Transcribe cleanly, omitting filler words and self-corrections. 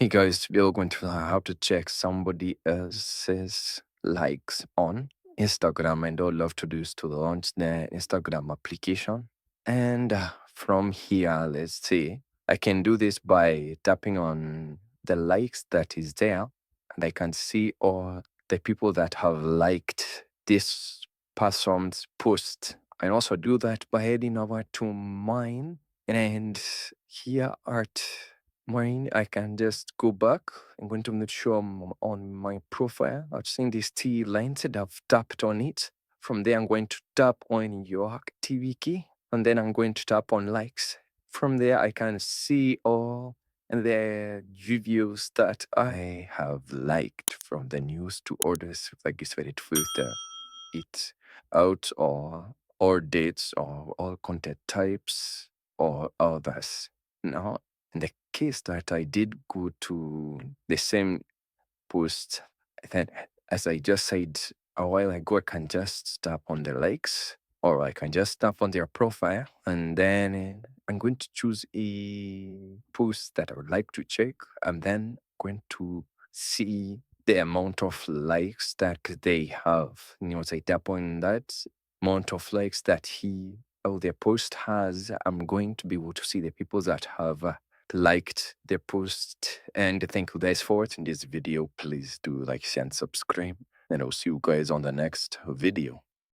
Hey guys, we are going to learn how to check somebody else's likes on Instagram, and I'd love to do is to launch the Instagram application. And from here, let's see, I can do this by tapping on the likes that is there, and I can see all the people that have liked this person's post. I can also do that by heading over to mine, and here at mine, I can just go back. I'm going to make sure I'm on my profile. I've seen this T lines and I've tapped on it. From there, I'm going to tap on your activity key, and then I'm going to tap on likes. From there, I can see all the reviews that I have liked from the news to orders, like this very filter it out, or dates, or all content types, or others. Now, in the case that I did go to the same post, then as I just said a while ago, I can just tap on the likes, or I can just tap on their profile, and then I'm going to choose a post that I would like to check. I'm then going to see the amount of likes that they have. Once I tap on that amount of likes that their post has, I'm going to be able to see the people that have liked the post. And thank you guys for watching this video. Please do like, share, and subscribe, and I'll see you guys on the next video.